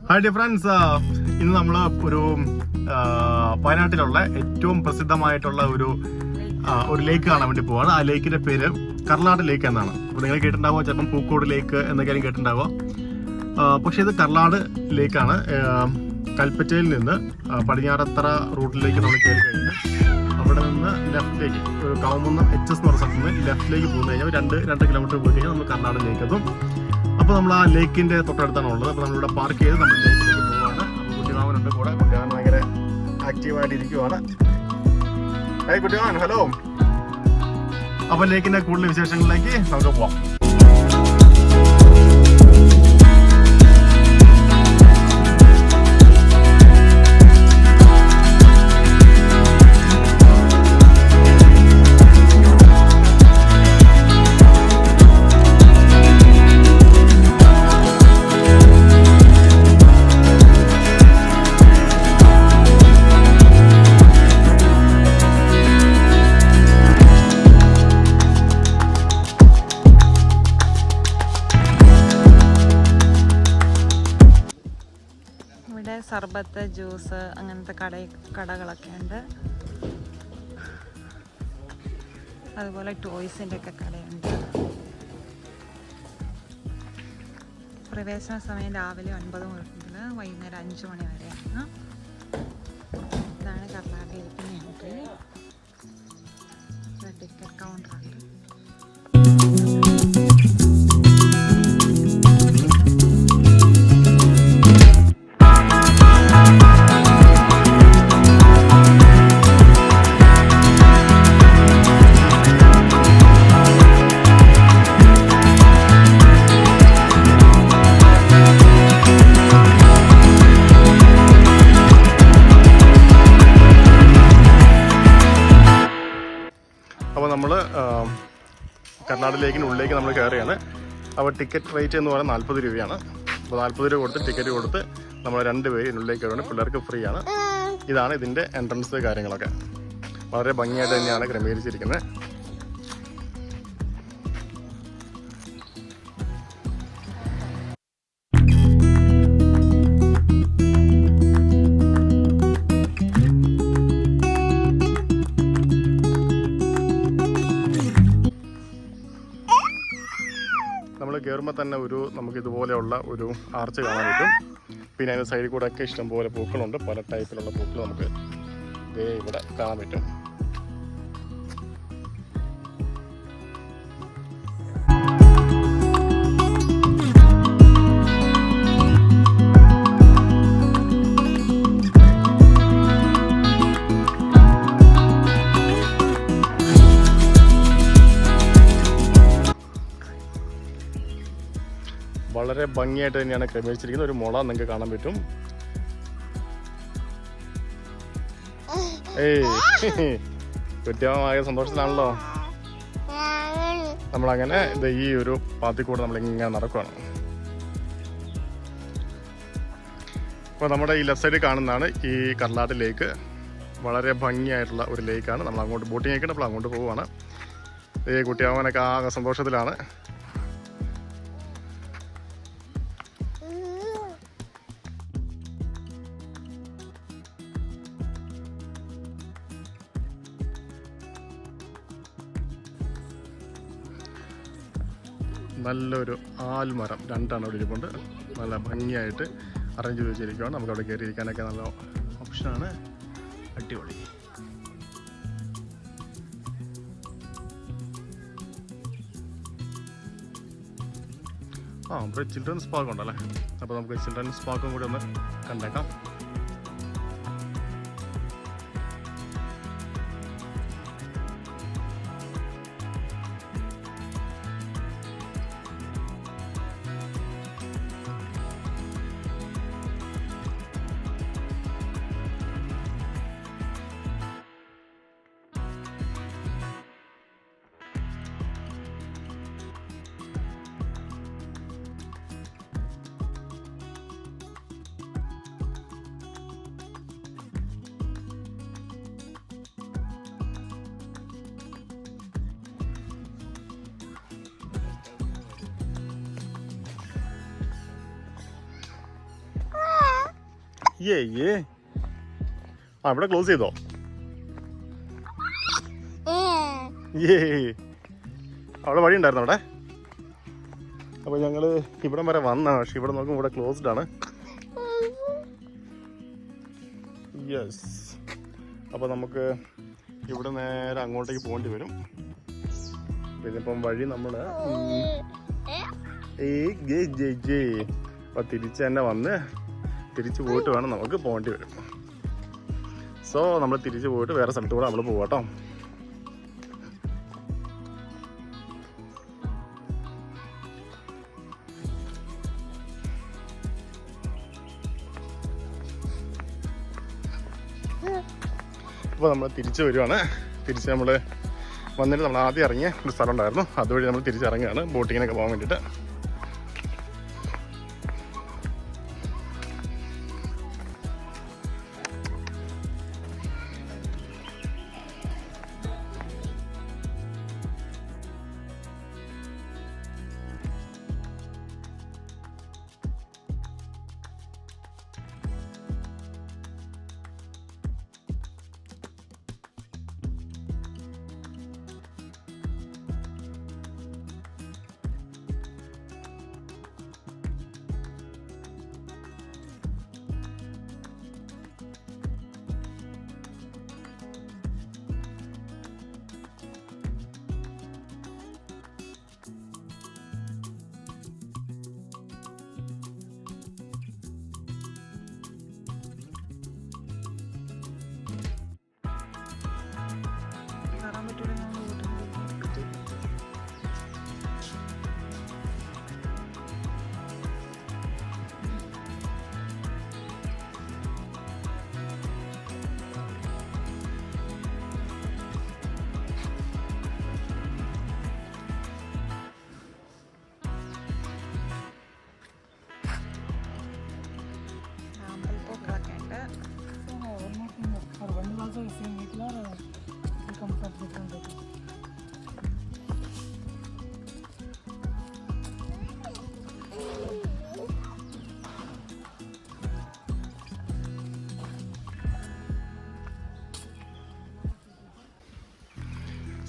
Hi dear friends, ഇന്ന് നമ്മൾ ഒരു വയനാട്ടിലുള്ള ഏറ്റവും പ്രസിദ്ധമായിട്ടുള്ള ഒരു ലേക്ക് കാണാൻ വേണ്ടി പോവാണ്. ആ ലേക്കിന്റെ പേര് കർലാട് ലേക്ക് എന്നാണ്. അപ്പോൾ നിങ്ങൾ കേട്ടിട്ടുണ്ടാവുക, ചിലപ്പം പൂക്കോട് ലേക്ക് എന്നൊക്കെയാണ് കേട്ടിട്ടുണ്ടാവുക. പക്ഷേ ഇത് കർലാട് ലേക്കാണ്. കൽപ്പറ്റയിൽ നിന്ന് പടിഞ്ഞാറത്തറ റൂട്ടിലേക്ക് നമ്മൾ കയറി കഴിഞ്ഞ് അവിടെ നിന്ന് ലെഫ്റ്റിലേക്ക് ഒരു കൗമുന്നം HS എന്ന് പറഞ്ഞ സ്ഥലത്ത് നിന്ന് ലെഫ്റ്റിലേക്ക് പോകുന്ന കഴിഞ്ഞാൽ രണ്ട് കിലോമീറ്റർ പോയി കഴിഞ്ഞാൽ നമ്മൾ കർലാട് ലേക്ക് എത്തും. അപ്പോൾ നമ്മൾ ആ ലേക്കിന്റെ തൊട്ടടുത്താണ് ഉള്ളത്. അപ്പോൾ നമ്മളിവിടെ പാർക്ക് ചെയ്ത് നമ്മൾ ലേക്കിലേക്ക് പോവുകയാണ്. അപ്പോൾ കുട്ടിമാവനുണ്ട് കൂടെ. കുട്ടിമാവൻ ഭയങ്കര ആക്റ്റീവായിട്ട് ഇരിക്കുവാണ്. ഹായ് കുട്ടിമാവൻ, ഹലോ. അപ്പോൾ ലേക്കിന്റെ കൂടുതൽ വിശേഷങ്ങളിലേക്ക് നമുക്ക് പോവാം. സർബത്ത്, ജ്യൂസ് അങ്ങനത്തെ കടകളൊക്കെ ഉണ്ട്. അതുപോലെ ടോയ്സിൻ്റെ ഒക്കെ കടയുണ്ട്. പ്രവേശന സമയം രാവിലെ 9 മുതൽ വൈകുന്നേരം 5 മണി വരെയാണ്. ഇതാണ് കർണാടകയിലേക്ക് എൻട്രി. ടിക്കറ്റ് കൗണ്ടറുണ്ട്. അപ്പോൾ നമ്മൾ കർണാടക ലേക്കിനുള്ളിലേക്ക് നമ്മൾ കയറിയാണ്. അപ്പോൾ ടിക്കറ്റ് റേറ്റ് എന്ന് പറയുന്നത് 40 രൂപയാണ്. അപ്പോൾ 40 രൂപ കൊടുത്ത് ടിക്കറ്റ് കൊടുത്ത് നമ്മൾ 2 പേര് ഇതിനുള്ളിലേക്ക് കയറുകയാണ്. പിള്ളേർക്ക് ഫ്രീ ആണ്. ഇതാണ് ഇതിൻ്റെ എൻട്രൻസ് കാര്യങ്ങളൊക്കെ. വളരെ ഭംഗിയായിട്ട് തന്നെയാണ് ക്രമീകരിച്ചിരിക്കുന്നത്. നമ്മൾ കയറുമ്പോൾ തന്നെ നമുക്ക് ഇതുപോലെയുള്ള ഒരു ആർച്ച് കാണാൻ പറ്റും. പിന്നെ അതിൻ്റെ സൈഡിൽ കൂടെ ഒക്കെ ഇഷ്ടംപോലെ പൂക്കളുണ്ട്. പല ടൈപ്പിലുള്ള പൂക്കൾ നമുക്ക് ഇവിടെ കാണാൻ പറ്റും. വളരെ ഭംഗിയായിട്ട് തന്നെയാണ് ക്രമീകരിച്ചിരിക്കുന്നത്. ഒരു മുള നിങ്ങൾക്ക് കാണാൻ പറ്റും. കൃത്യമായ സന്തോഷത്തിലാണല്ലോ നമ്മളങ്ങനെ ഈ ഒരു പാത്തിൽ കൂടെ നമ്മളിങ്ങനെ നടക്കുകയാണ്. അപ്പോൾ നമ്മുടെ ഈ ലെഫ്റ്റ് സൈഡിൽ കാണുന്നതാണ് ഈ കർലാട് ലേക്ക്. വളരെ ഭംഗിയായിട്ടുള്ള ഒരു ലേക്കാണ്. നമ്മൾ അങ്ങോട്ട് ബോട്ടിംഗ് ഒക്കെ നമ്മൾ അങ്ങോട്ട് പോവുകയാണ്. ഈ കുട്ടിയാവാനൊക്കെ ആകെ സന്തോഷത്തിലാണ്. നല്ലൊരു ആൽമരം 2 അവിടെ ഇരിപ്പുണ്ട്. നല്ല ഭംഗിയായിട്ട് അറേഞ്ച് ചെയ്ത് വെച്ചിരിക്കുകയാണ്. നമുക്ക് അവിടെ കയറിയിരിക്കാനൊക്കെ നല്ല ഓപ്ഷനാണ്. അടിപൊളി. ഇവിടെ ചിൽഡ്രൻസ് പാർക്ക് ഉണ്ടല്ലേ. അപ്പോൾ നമുക്ക് ചിൽഡ്രൻസ് പാർക്കും കൂടി ഒന്ന് കണ്ടേക്കാം. ഏ ആ ഇവിടെ ക്ലോസ് ചെയ്തോ? ഏ അവിടെ വഴി ഉണ്ടായിരുന്നു അവിടെ. അപ്പോൾ ഞങ്ങൾ ഇവിടം വരെ വന്നാണ്, പക്ഷെ ഇവിടെ നോക്കുമ്പോൾ ഇവിടെ ക്ലോസ്ഡ് ആണ്. യെസ്, അപ്പോൾ നമുക്ക് ഇവിടെ നേരെ അങ്ങോട്ടേക്ക് പോകേണ്ടി വരും. ഇതിപ്പം വഴി നമ്മൾ അപ്പോൾ തിരിച്ച് തന്നെ വന്ന് തിരിച്ച് പോയിട്ട് വേണം നമുക്ക് പോകേണ്ടി വരും. സോ നമ്മൾ തിരിച്ച് പോയിട്ട് വേറെ സ്ഥലത്ത് കൂടെ നമ്മൾ പോകാം കേട്ടോ. അപ്പോൾ നമ്മൾ തിരിച്ച് വരുവാണ്. തിരിച്ച് നമ്മൾ വന്നിട്ട് നമ്മൾ ആദ്യം ഇറങ്ങിയ ഒരു സ്ഥലം ഉണ്ടായിരുന്നു, അതുവഴി നമ്മൾ തിരിച്ചിറങ്ങുകയാണ് ബോട്ടിങ്ങിനൊക്കെ പോകാൻ വേണ്ടിയിട്ട്.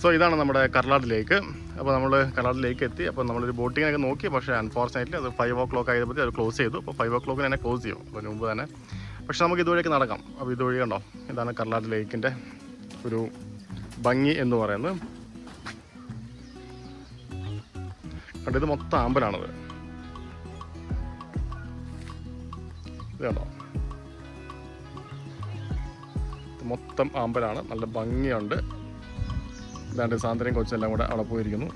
സോ ഇതാണ് നമ്മുടെ കർലാട് ലേക്ക്. അപ്പോൾ നമ്മൾ കർലാട് ലേക്ക് എത്തി. അപ്പോൾ നമ്മളൊരു ബോട്ടിങ്ങിനൊക്കെ നോക്കി, പക്ഷേ അൺഫോർച്ചുനേറ്റ്ലി അത് 5 o'clock ആയപ്പോൾ അത് ക്ലോസ് ചെയ്തു. അപ്പോൾ 5 o'clock തന്നെ ക്ലോസ് ചെയ്യും, അപ്പോൾ മുമ്പ് തന്നെ. പക്ഷെ നമുക്ക് ഇതുവഴിയൊക്കെ നടക്കാം. അപ്പോൾ ഇതുവഴി കണ്ടോ, ഇതാണ് കർലാട് ലേക്കിൻ്റെ ഒരു ഭംഗി എന്ന് പറയുന്നത്. കണ്ടോ, ഇത് മൊത്തം ആമ്പലാണത്. ഇത് കണ്ടോ, മൊത്തം ആമ്പലാണ്, നല്ല ഭംഗിയുണ്ട്. ഇതാണ്ട് സാന്ദ്രയും കൊച്ചെല്ലാം കൂടെ അവിടെ പോയിരിക്കുന്നു.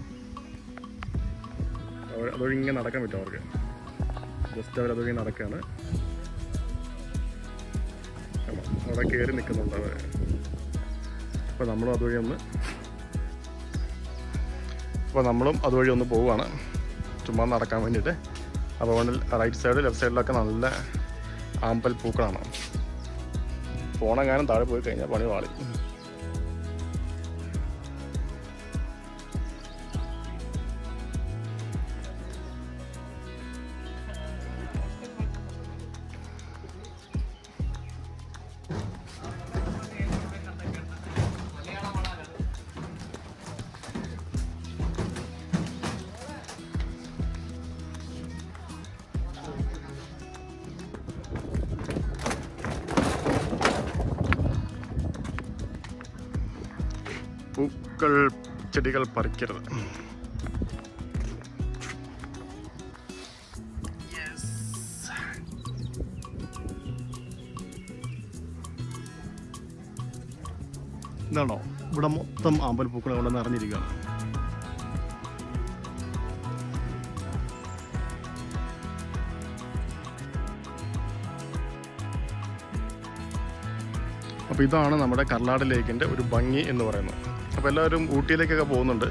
അതുവഴി ഇങ്ങനെ നടക്കാൻ പറ്റും അവർക്ക്. ജസ്റ്റ് അവരതുവഴി നടക്കുകയാണ്. അവിടെ കയറി നിൽക്കുന്നുണ്ട് അവർ. അപ്പോൾ നമ്മളും അതുവഴി ഒന്ന് പോവുകയാണ്, ചുമ്മാ നടക്കാൻ വേണ്ടിയിട്ട്. അപ്പോൾ റൈറ്റ് സൈഡ് ലെഫ്റ്റ് സൈഡിലൊക്കെ നല്ല ആമ്പൽ പൂക്കളാണ്. പോണെങ്ങാനും താഴെ പോയി കഴിഞ്ഞാൽ പണി വാളി. പൂക്കൾ ചെടികൾ പറിക്കരുത്. ഇതാണോ, ഇവിടെ മൊത്തം ആമ്പൽ പൂക്കൾ കൊണ്ട് നിറഞ്ഞിരിക്കുകയാണ്. അപ്പോൾ ഇതാണ് നമ്മുടെ കർലാട് ലേക്കിൻ്റെ ഒരു ഭംഗി എന്ന് പറയുന്നത്. അപ്പോൾ എല്ലാവരും ഊട്ടിയിലേക്കൊക്കെ പോകുന്നുണ്ട്.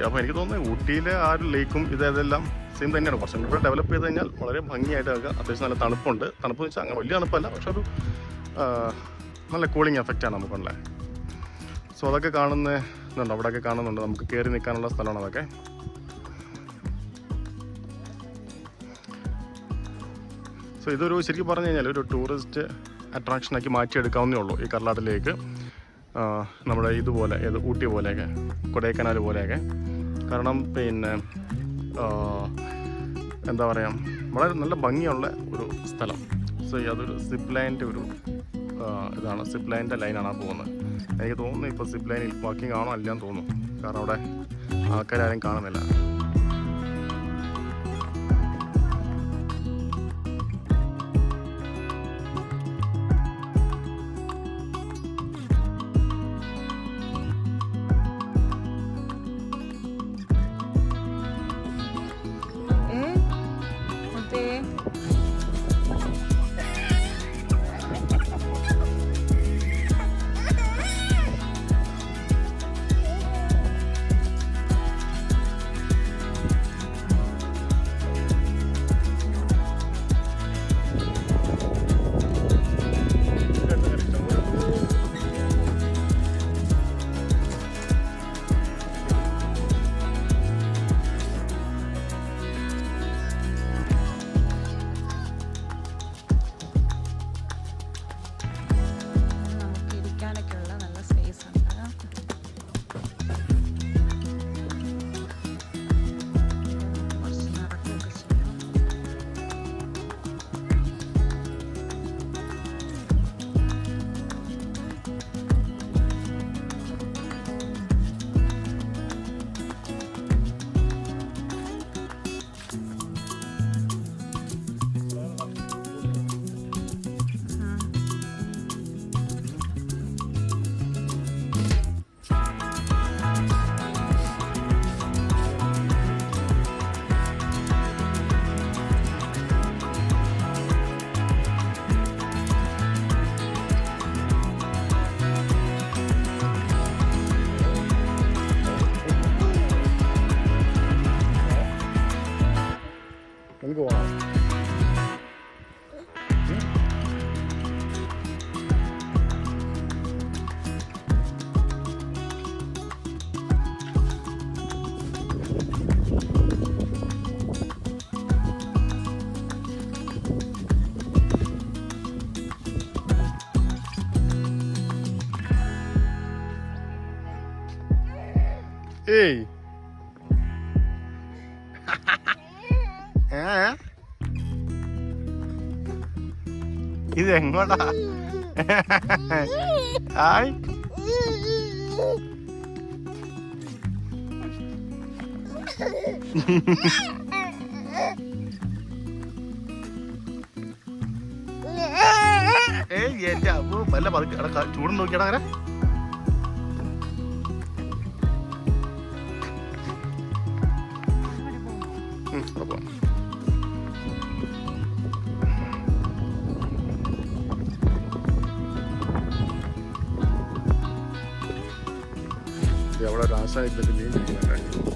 അപ്പോൾ എനിക്ക് തോന്നുന്നത് ഊട്ടിയിലെ ആ ഒരു ലേക്കും ഇതെല്ലാം സെയിം തന്നെയാണ്. കുറച്ചും കൂടെ ഡെവലപ്പ് ചെയ്ത് കഴിഞ്ഞാൽ വളരെ ഭംഗിയായിട്ട് അത്യാവശ്യം നല്ല തണുപ്പുണ്ട്. തണുപ്പെന്ന് വെച്ചാൽ അങ്ങനെ വലിയ തണുപ്പല്ല, പക്ഷെ ഒരു നല്ല കൂളിംഗ് എഫക്റ്റാണ് നമുക്കുള്ളത്. സോ അതൊക്കെ കാണുന്നുണ്ട്, അവിടെയൊക്കെ കാണുന്നുണ്ട്. നമുക്ക് കയറി നിൽക്കാനുള്ള സ്ഥലമാണ് അതൊക്കെ. സോ ഇതൊരു ശരിക്കും പറഞ്ഞു കഴിഞ്ഞാൽ ഒരു ടൂറിസ്റ്റ് അട്രാക്ഷനാക്കി മാറ്റിയെടുക്കാവുന്നേ ഉള്ളൂ ഈ കർലാട്ടിലേക്ക്. നമ്മുടെ ഇതുപോലെ ഏത് ഊട്ടി പോലെയൊക്കെ കൊടൈക്കനാൽ പോലെയൊക്കെ. കാരണം പിന്നെ എന്താ പറയുക, വളരെ നല്ല ഭംഗിയുള്ള ഒരു സ്ഥലം. സോ അതൊരു സിപ്പ് ലൈനിൻ്റെ ഒരു ഇതാണ്, സിപ്പ് ലൈനിൻ്റെ ലൈനാണ് ആ പോകുന്നത്. എനിക്ക് തോന്നുന്നു ഇപ്പോൾ സിപ്പ് ലൈനിൽ വാക്കിംഗ് ആണോ അല്ലാന്ന് തോന്നുന്നു, കാരണം അവിടെ ആൾക്കാരും കാണുന്നില്ല. നമുക്ക് പോകാം. ഏയ് ഇത് എങ്ങോട്ടാ? ഹായ്. ഏയ് എന്റെ അപ്പോ വല്ല പതുക്കെ ചൂടും നോക്കിയാടാ അങ്ങനെ. അവിടെ രാസായിട്ടൊക്കെ മീൻ പിടിക്കുന്നുണ്ട്.